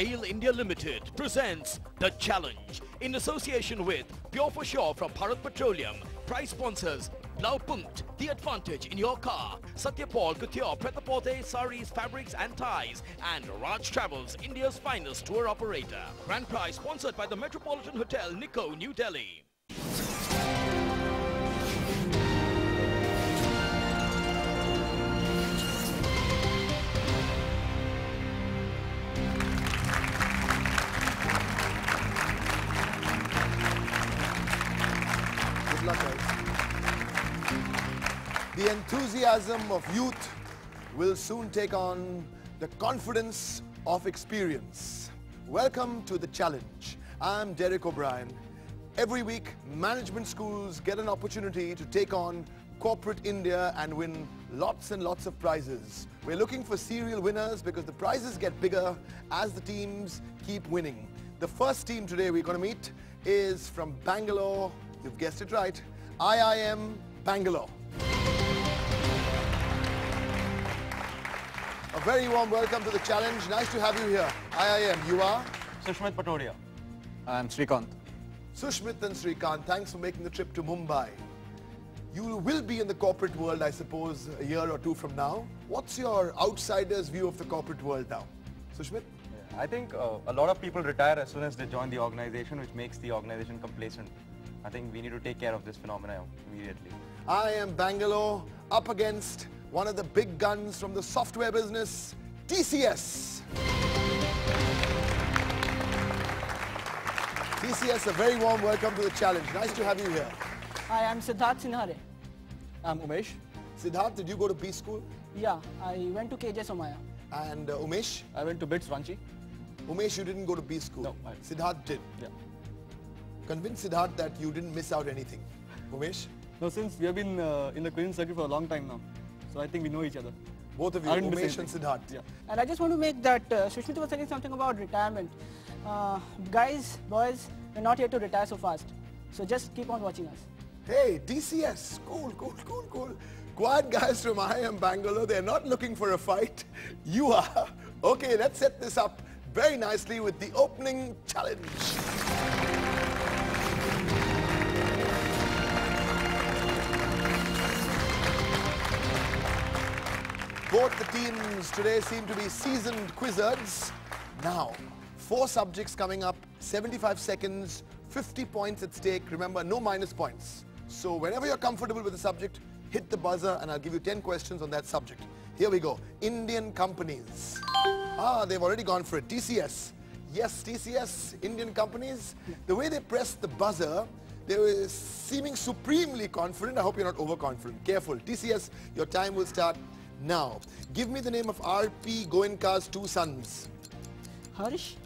GAIL India Limited presents The Challenge in association with Pure For Sure from Bharat Petroleum. Prize sponsors Blaupunkt, the advantage in your car. Satyapal Couture, Pret-a-Porter, saris, fabrics and ties. And Raj Travels, India's finest tour operator. Grand prize sponsored by the Metropolitan Hotel, Nico, New Delhi. Good luck, guys. The enthusiasm of youth will soon take on the confidence of experience. Welcome to The Challenge. I'm Derek O'Brien. Every week, management schools get an opportunity to take on corporate India and win lots and lots of prizes. We're looking for serial winners because the prizes get bigger as the teams keep winning. The first team today we're going to meet is from Bangalore. You've guessed it right, IIM Bangalore. A very warm welcome to The Challenge. Nice to have you here. IIM, you are? Sushmit Patodia. I'm Srikanth. Sushmit and Srikanth, thanks for making the trip to Mumbai. You will be in the corporate world, I suppose, a year or two from now. What's your outsider's view of the corporate world now? Sushmit? I think a lot of people retire as soon as they join the organization, which makes the organization complacent. I think we need to take care of this phenomenon immediately. IIM Bangalore up against one of the big guns from the software business, TCS. TCS, a very warm welcome to The Challenge. Nice to have you here. Hi, I'm Siddharth Sinhare. I'm Umesh. Siddharth, did you go to B school? Yeah, I went to KJ Somaya. And Umesh? I went to BITS Ranchi. Umesh, you didn't go to B school. No, Siddharth did. Yeah. Convince Siddharth that you didn't miss out anything. Umesh? No, since we have been in the cuisine circuit for a long time now, so I think we know each other. Both of you, I didn't miss Umesh and anything. Siddharth. Yeah. And I just want to make that, Sushmita was saying something about retirement. Guys, boys, we're not here to retire so fast. So just keep on watching us. Hey, TCS, cool. Quiet guys from IIM Bangalore, they're not looking for a fight. You are. Okay, let's set this up very nicely with the opening challenge. Both the teams today seem to be seasoned quizzards. Now, 4 subjects coming up, 75 seconds, 50 points at stake. Remember, no minus points. So whenever you're comfortable with the subject, hit the buzzer and I'll give you 10 questions on that subject. Here we go. Indian companies. They've already gone for it. TCS. Yes, TCS, Indian companies. The way they pressed the buzzer, they were seeming supremely confident. I hope you're not overconfident. Careful. TCS, your time will start now. Give me the name of R.P. Goenka's 2 sons. Harsh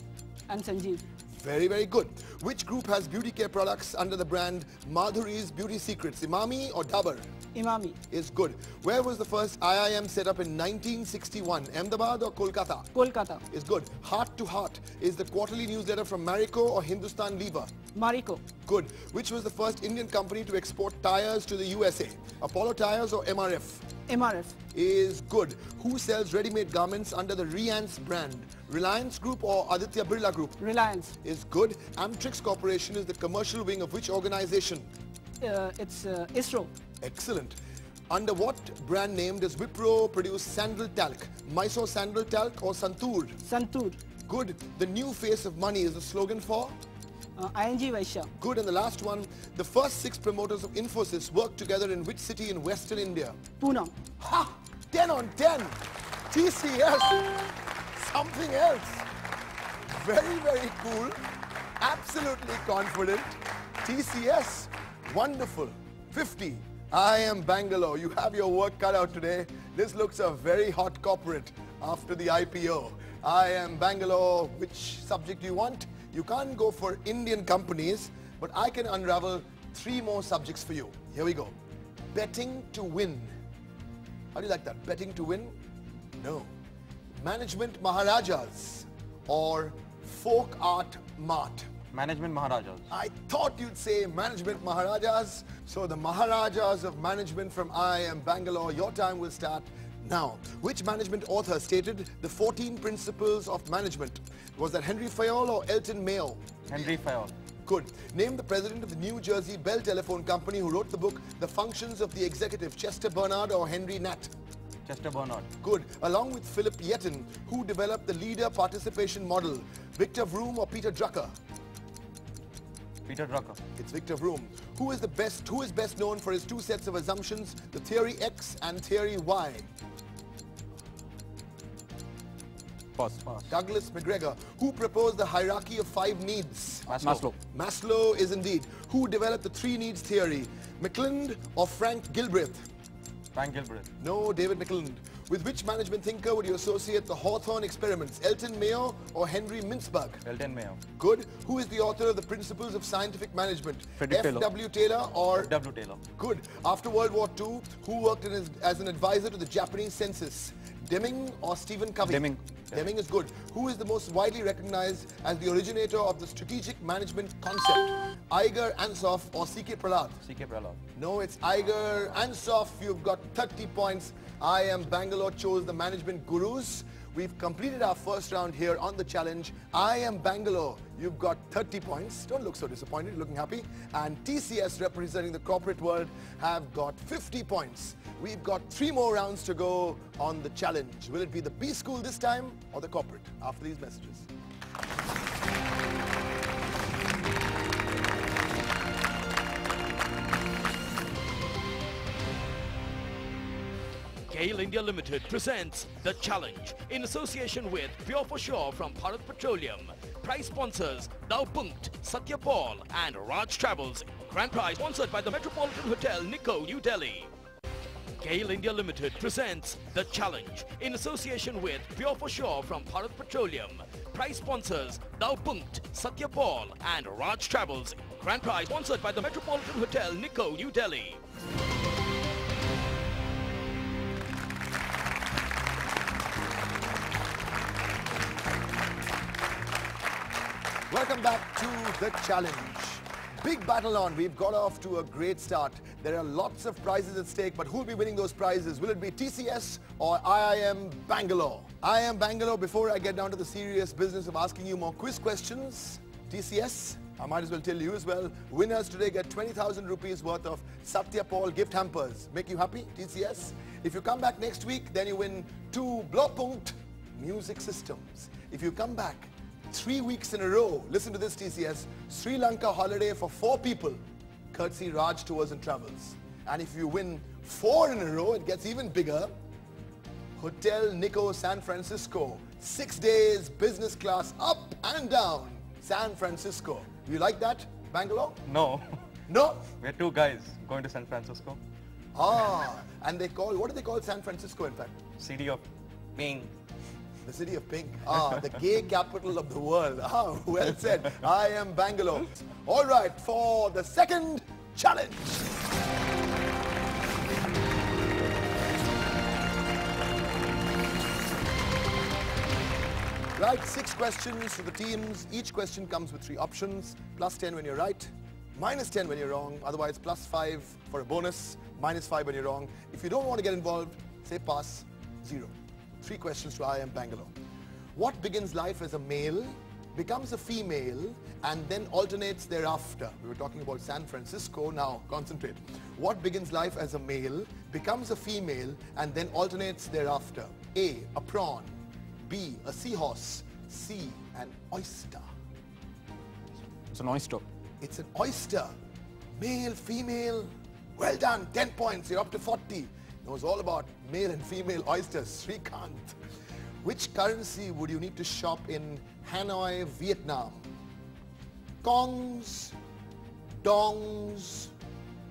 and Sanjeev. Very, very good. Which group has beauty care products under the brand Madhuri's Beauty Secrets? Imami or Dabur? Imami. Is good. Where was the first IIM set up in 1961? Ahmedabad or Kolkata? Kolkata. Is good. Heart to Heart is the quarterly newsletter from Marico or Hindustan Lever? Marico. Good. Which was the first Indian company to export tires to the USA? Apollo Tires or MRF? MRF. Is good. Who sells ready-made garments under the Reliance brand? Reliance Group or Aditya Birla Group? Reliance. Is good. Amtrix Corporation is the commercial wing of which organization? It's ISRO. Excellent. Under what brand name does Wipro produce sandal talc? Mysore sandal talc or Santur? Santur. Good. The new face of money is the slogan for? ING Vaishya. Good. And the last one, the first 6 promoters of Infosys worked together in which city in Western India? Pune. Ha! 10 on 10. TCS. Something else. Very, very cool. Absolutely confident. TCS. Wonderful. 50. IIM Bangalore. You have your work cut out today. This looks a very hot corporate after the IPO. IIM Bangalore. Which subject do you want? You can't go for Indian companies, but I can unravel 3 more subjects for you. Here we go. Betting to win. How do you like that? Betting to win? No. Management Maharajas or Folk Art Mart? Management Maharajas. I thought you'd say Management Maharajas. So the Maharajas of Management from IIM Bangalore, your time will start Now, which management author stated the 14 principles of management? Was that Henry Fayol or Elton Mayo? Henry Fayol. Good. Name the president of the New Jersey Bell Telephone Company who wrote the book The Functions of the Executive, Chester Bernard or Henry Natt? Chester Bernard. Good. Along with Philip Yetton, who developed the leader participation model, Victor Vroom or Peter Drucker? Peter Drucker. It's Victor Vroom. Who is best known for his two sets of assumptions, the theory X and theory Y? Pass. Douglas McGregor. Who proposed the hierarchy of 5 needs? Maslow. Maslow is indeed. Who developed the 3 needs theory? McClelland or Frank Gilbreth? Frank Gilbreth. No, David McClelland. With which management thinker would you associate the Hawthorne experiments? Elton Mayo or Henry Mintzberg? Elton Mayo. Good. Who is the author of the Principles of Scientific Management? Frederick Taylor. F.W. Taylor or... W. Taylor. Good. After World War II, who worked as an advisor to the Japanese census? Deming or Stephen Covey? Deming. Deming is good. Who is the most widely recognized as the originator of the strategic management concept? Iger Ansoff or C.K. Prahlad? C.K. Prahlad. No, it's Iger Ansoff. You've got 30 points. IIM Bangalore chose the management gurus. We've completed our first round here on the challenge. IIM Bangalore, you've got 30 points. Don't look so disappointed, you're looking happy. And TCS, representing the corporate world, have got 50 points. We've got 3 more rounds to go on the challenge. Will it be the B school this time or the corporate? After these messages. GAIL India Limited presents The Challenge in association with Pure for Sure from Bharat Petroleum. Prize sponsors Dow Punkt, Satya Paul and Raj Travels. Grand prize sponsored by the Metropolitan Hotel, Nikko, New Delhi. GAIL India Limited presents The Challenge in association with Pure for Sure from Bharat Petroleum. Prize sponsors Dow Punkt, Satya Paul and Raj Travels. Grand prize sponsored by the Metropolitan Hotel, Nikko, New Delhi. Welcome back to The Challenge. Big battle on. We've got off to a great start. There are lots of prizes at stake, but who will be winning those prizes? Will it be TCS or IIM Bangalore? IIM Bangalore, before I get down to the serious business of asking you more quiz questions, TCS, I might as well tell you as well, winners today get 20,000 rupees worth of Satya Paul gift hampers. Make you happy, TCS? If you come back next week, then you win 2 Blaupunkt music systems. If you come back 3 weeks in a row, listen to this TCS, Sri Lanka holiday for 4 people, courtesy Raj Tours and Travels. And if you win 4 in a row, it gets even bigger. Hotel Nikko San Francisco, 6 days business class up and down, San Francisco. Do you like that, Bangalore? No. No? We're 2 guys going to San Francisco. Ah, and they call, what do they call San Francisco in fact? City of Ping. The city of pink. Ah, the gay capital of the world. Ah, well said. I am Bangalore. All right, for the second challenge. Right, 6 questions to the teams. Each question comes with 3 options. Plus 10 when you're right, minus 10 when you're wrong. Otherwise, plus 5 for a bonus, minus 5 when you're wrong. If you don't want to get involved, say pass, 0. 3 questions to IIM Bangalore. What begins life as a male, becomes a female, and then alternates thereafter? We were talking about San Francisco, now concentrate. What begins life as a male, becomes a female, and then alternates thereafter? A, a prawn. B, a seahorse. C, an oyster. It's an oyster. It's an oyster. Male, female. Well done, 10 points, you're up to 40. Knows all about male and female oysters, Srikanth. Which currency would you need to shop in Hanoi, Vietnam? Kongs, dongs,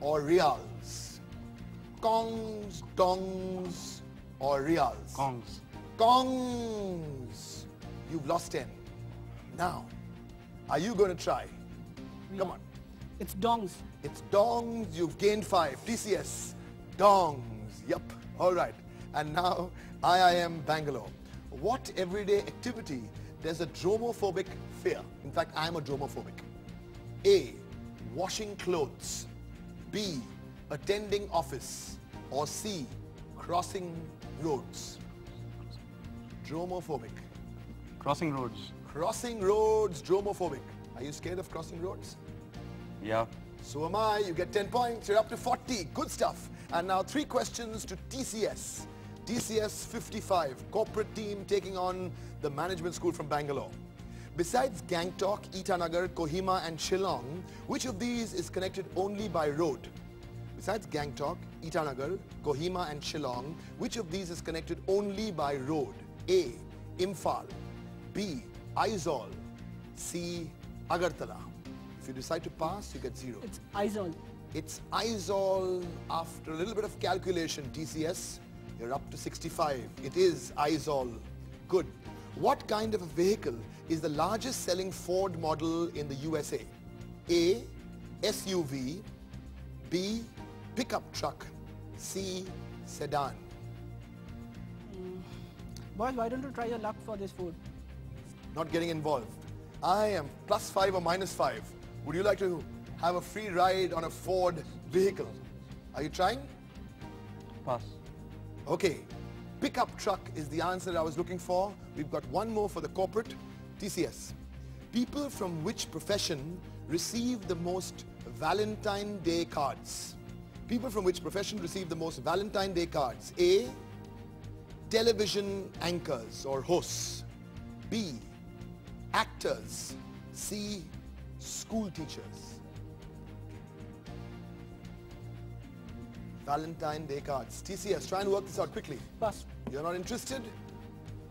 or reals? Kongs, dongs, or reals? Kongs. Kongs. You've lost 10. Now, are you going to try? Come on. It's dongs. It's dongs. You've gained 5. TCS. Dongs. Yep. All right. And now, IIM Bangalore. What everyday activity there's a dromophobic fear? In fact, I am a dromophobic. A, washing clothes. B, attending office. Or C, crossing Roads. Dromophobic. Crossing roads. Crossing roads, dromophobic. Are you scared of crossing roads? Yeah. So am I. You get 10 points. You're up to 40. Good stuff. And now 3 questions to TCS. TCS 55, corporate team taking on the management school from Bangalore. Besides Gangtok, Itanagar, Kohima and Shillong, which of these is connected only by road? Besides Gangtok, Itanagar, Kohima and Shillong, which of these is connected only by road? A. Imphal, B. Aizawl, C. Agartala. If you decide to pass, you get 0. It's Aizawl. It's Aizawl. After a little bit of calculation, TCS, you're up to 65. It is Aizawl. Good. What kind of a vehicle is the largest selling Ford model in the USA? A. SUV, B. Pickup truck, C. Sedan. Boys, why don't you try your luck for this food? Not getting involved. I am +5 or -5. Would you like to have a free ride on a Ford vehicle? Are you trying? Pass. Okay. Pickup truck is the answer I was looking for. We've got one more for the corporate. TCS. People from which profession receive the most Valentine Day cards? People from which profession receive the most Valentine Day cards? A. Television anchors or hosts. B. Actors. C. School teachers. Valentine Day cards. TCS, try and work this out quickly. Pass. You're not interested?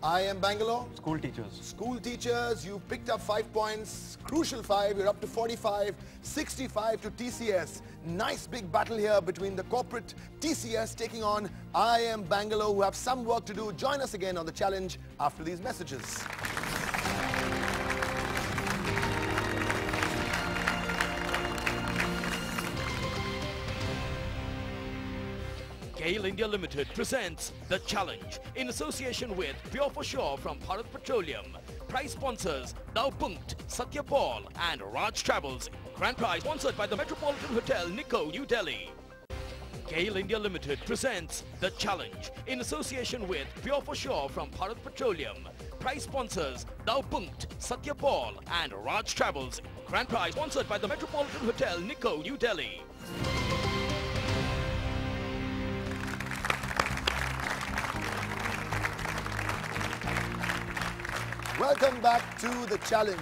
I am Bangalore. School teachers. School teachers, you picked up 5 points. Crucial 5, you're up to 45. 65 to TCS. Nice big battle here between the corporate TCS taking on I am Bangalore, who have some work to do. Join us again on the challenge after these messages. GAIL India Limited presents The Challenge in association with Pure for Sure from Bharat Petroleum. Prize sponsors Dow Punkt, Satya Paul and Raj Travels. Grand prize sponsored by the Metropolitan Hotel, Nico, New Delhi. GAIL India Limited presents The Challenge in association with Pure for Sure from Bharat Petroleum. Prize sponsors Dow Punkt, Satya Paul and Raj Travels. Grand prize sponsored by the Metropolitan Hotel, Nico, New Delhi. Welcome back to the challenge.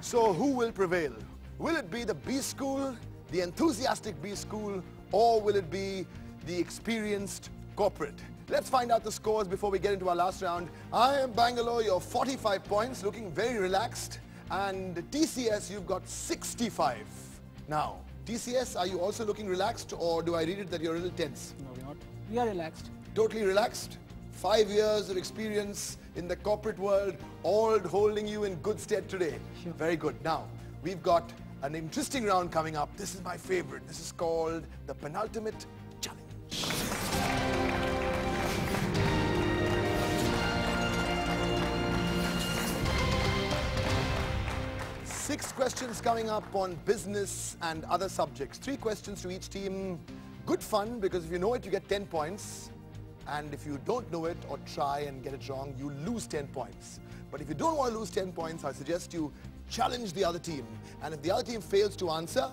So who will prevail? Will it be the B school, the enthusiastic B school, or will it be the experienced corporate? Let's find out the scores before we get into our last round. I am Bangalore, you're 45 points, looking very relaxed. And TCS, you've got 65. Now, TCS, are you also looking relaxed, or do I read it that you're a little tense? No, we're not. We are relaxed. Totally relaxed? 5 years of experience in the corporate world, all holding you in good stead today. Sure. Very good. Now, we've got an interesting round coming up. This is my favorite. This is called the penultimate challenge. 6 questions coming up on business and other subjects. 3 questions to each team. Good fun, because if you know it, you get 10 points. And if you don't know it or try and get it wrong, you lose 10 points. But if you don't want to lose 10 points, I suggest you challenge the other team. And if the other team fails to answer,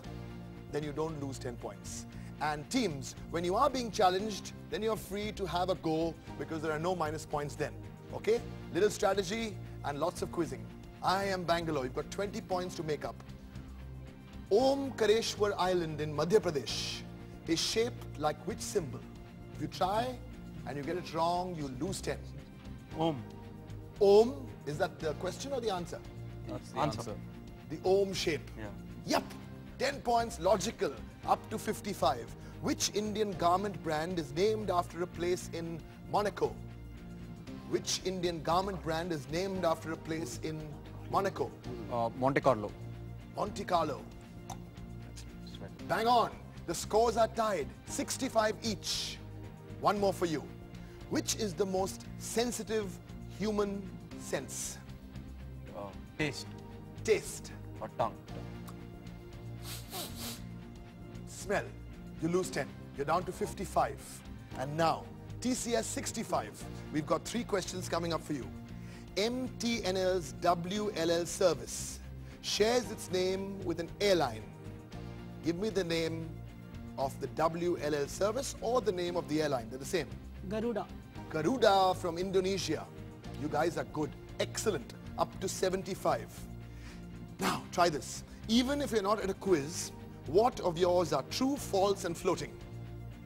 then you don't lose 10 points. And teams, when you are being challenged, then you're free to have a go, because there are no minus points then. Okay? Little strategy and lots of quizzing. I am Bangalore. You've got 20 points to make up. Om Kareshwar Island in Madhya Pradesh is shaped like which symbol? If you try and you get it wrong, you lose 10. Om. Om, is that the question or the answer? That's the answer. The Om shape. Yeah. Yup. 10 points, logical, up to 55. Which Indian garment brand is named after a place in Monaco? Which Indian garment brand is named after a place in Monaco? Monte Carlo. Monte Carlo. Bang on. The scores are tied, 65 each. One more for you. Which is the most sensitive human sense? Taste. Taste. Or tongue. Smell. You lose 10. You're down to 55. And now, TCS 65. We've got 3 questions coming up for you. MTNL's WLL service shares its name with an airline. Give me the name of the WLL service or the name of the airline. They're the same. Garuda. Garuda from Indonesia. You guys are good. Excellent. Up to 75. Now, try this. Even if you're not at a quiz, what of yours are true, false, and floating?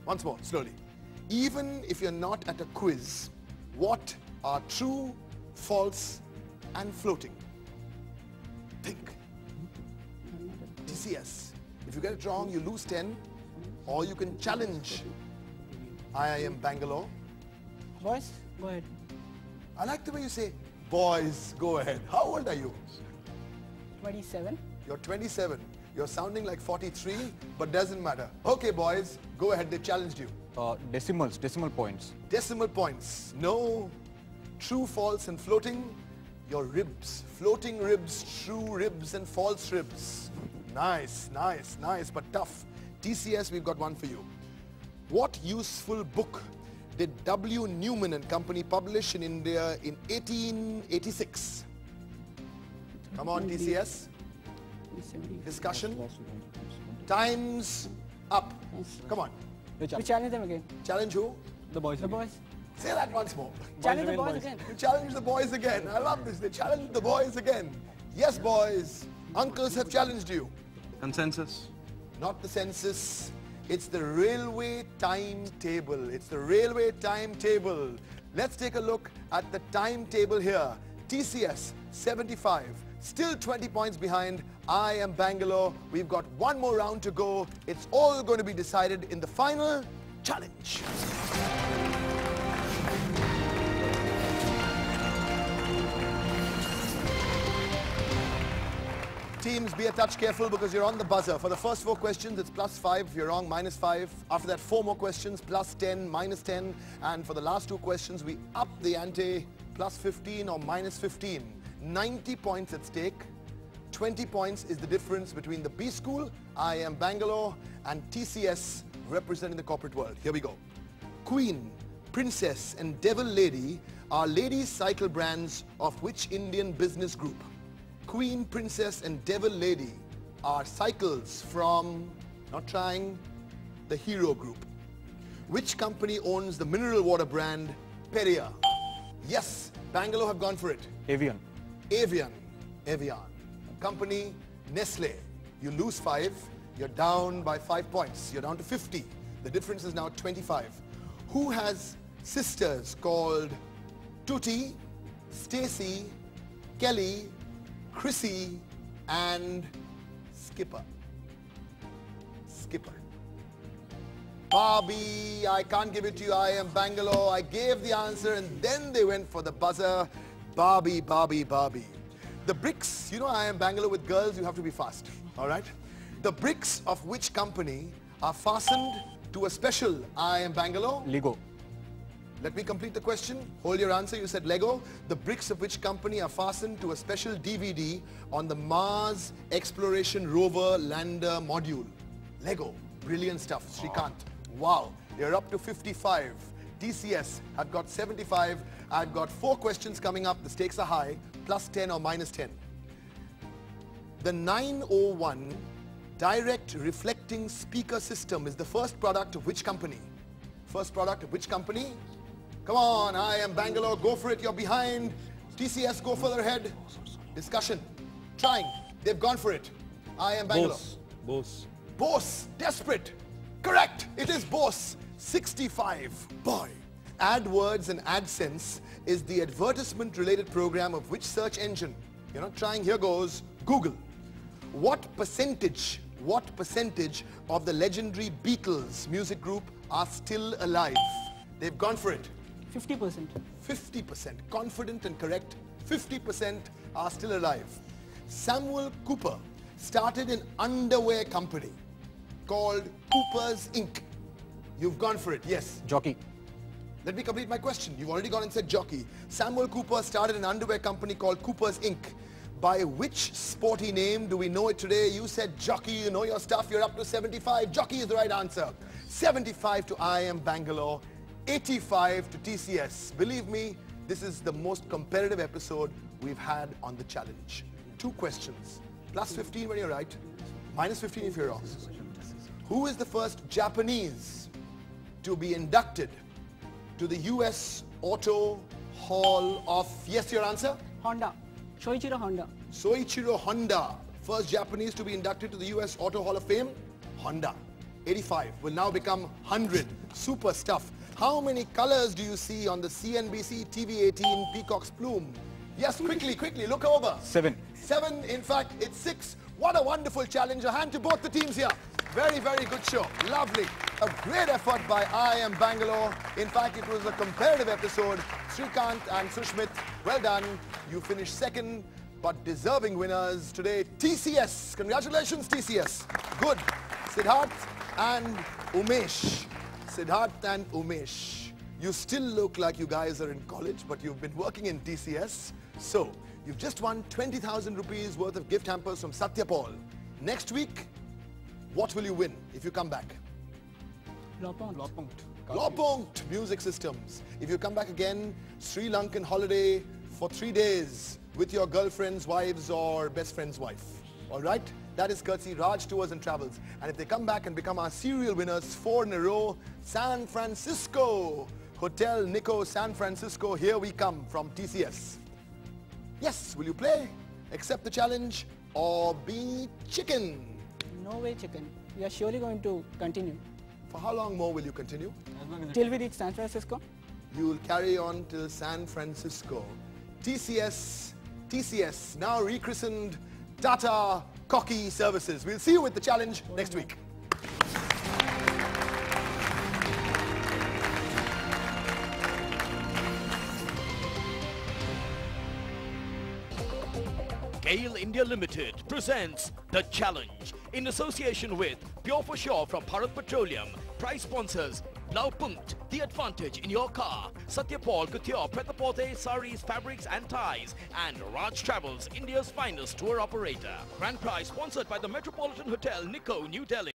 Once more, slowly. Even if you're not at a quiz, what are true, false, and floating? Think. TCS. If you get it wrong, you lose 10, or you can challenge IIM Bangalore. Boys, go ahead. I like the way you say, boys, go ahead. How old are you? 27. You're 27. You're sounding like 43, but doesn't matter. Okay, boys, go ahead. They challenged you. Decimal points. Decimal points. No. True, false, and floating. Your ribs. Floating ribs, true ribs, and false ribs. Nice, nice, nice, but tough. TCS, we've got one for you. What useful book did W. Newman and Company publish in India in 1886? Come on, TCS. Discussion. Time's up. Come on. We challenge them again. Challenge who? The boys. The boys. Say that once more. Challenge the remain boys boys. again. You challenge the boys again. I love this. They challenge the boys again. Yes, boys. Uncles have challenged you. Consensus. Not the census. It's the railway timetable. It's the railway timetable. Let's take a look at the timetable here. TCS 75. Still 20 points behind. IIM Bangalore. We've got one more round to go. It's all going to be decided in the final challenge. Teams, be a touch careful because you're on the buzzer. For the first 4 questions, it's +5. If you're wrong, -5. After that, 4 more questions, +10, -10. And for the last 2 questions, we up the ante, +15 or -15. 90 points at stake. 20 points is the difference between the B School, IIM Bangalore, and TCS representing the corporate world. Here we go. Queen, Princess, and Devil Lady are ladies' cycle brands of which Indian business group? Queen, Princess, and Devil Lady are cycles from, not trying, the Hero Group. Which company owns the mineral water brand Perrier? Yes, Bangalore have gone for it. Avian. Avian. Company Nestle. You lose 5, you're down by 5 points. You're down to 50. The difference is now 25. Who has sisters called Tutti, Stacy, Kelly, Chrissy, and Skipper? Skipper. Barbie, I can't give it to you. IIM Bangalore. I gave the answer and then they went for the buzzer. Barbie. The bricks, you know IIM Bangalore with girls, you have to be fast, all right? The bricks of which company are fastened to a special IIM Bangalore? Lego. Let me complete the question. Hold your answer. You said Lego. The bricks of which company are fastened to a special DVD on the Mars Exploration Rover Lander module? Lego. Brilliant stuff. Shrikant. Wow. You're up to 55. TCS have got 75. I've got 4 questions coming up. The stakes are high. +10 or -10. The 901 direct reflecting speaker system is the first product of which company? First product of which company? Come on, IIM Bangalore, go for it. You're behind. TCS, go further ahead. Discussion. Trying. They've gone for it. IIM Bangalore. Bose. Bose. Desperate. Correct. It is Bose. 65. Boy. AdWords and AdSense is the advertisement-related program of which search engine? You're not trying. Here goes. Google. What percentage of the legendary Beatles music group are still alive? They've gone for it. 50%. 50%. Confident and correct. 50% are still alive. Samuel Cooper started an underwear company called Cooper's Inc. You've gone for it. Yes. Jockey. Let me complete my question. You've already gone and said jockey. Samuel Cooper started an underwear company called Cooper's Inc. By which sporty name do we know it today? You said jockey. You know your stuff. You're up to 75. Jockey is the right answer. 75 to IIM Bangalore. 85 to TCS. Believe me, this is the most competitive episode we've had on the challenge. 2 questions. Plus 15 when you're right, minus 15 if you're wrong. Who is the first Japanese to be inducted to the US Auto Hall of... Yes, your answer? Honda. Shoichiro Honda. Soichiro Honda. First Japanese to be inducted to the US Auto Hall of Fame? Honda. 85 will now become 100. Super stuff. How many colors do you see on the CNBC TV18 Peacock's plume? Yes, quickly, look over. 7. 7, in fact, it's 6. What a wonderful challenge. A hand to both the teams here. Very, very good show. Lovely. A great effort by IIM Bangalore. In fact, it was a competitive episode. Srikanth and Sushmit, well done. You finished second, but deserving winners today, TCS. Congratulations, TCS. Good. Siddharth and Umesh. Siddharth and Umesh. You still look like you guys are in college, but you've been working in TCS. So, you've just won 20,000 rupees worth of gift hampers from Satyapal. Next week, what will you win if you come back? Lopunkt Music Systems. If you come back again, Sri Lankan holiday for 3 days with your girlfriend's wives or best friend's wife. All right? That is courtesy Raj Tours and Travels. And if they come back and become our serial winners 4 in a row, San Francisco. Hotel Nico San Francisco, here we come from TCS. Yes, will you play, accept the challenge, or be chicken? No way, chicken. We are surely going to continue. For how long more will you continue? Till we reach San Francisco. You will carry on till San Francisco. TCS, now rechristened Tata Cocky Services. We'll see you with the challenge next week. GAIL India Limited presents The Challenge in association with Pure For Sure from Bharat Petroleum. Prize sponsors Blaupunkt, the advantage in your car. Satyapal Couture, Pret-a-Porter, saris, fabrics and ties. And Raj Travels, India's finest tour operator. Grand prize sponsored by the Metropolitan Hotel, Nico, New Delhi.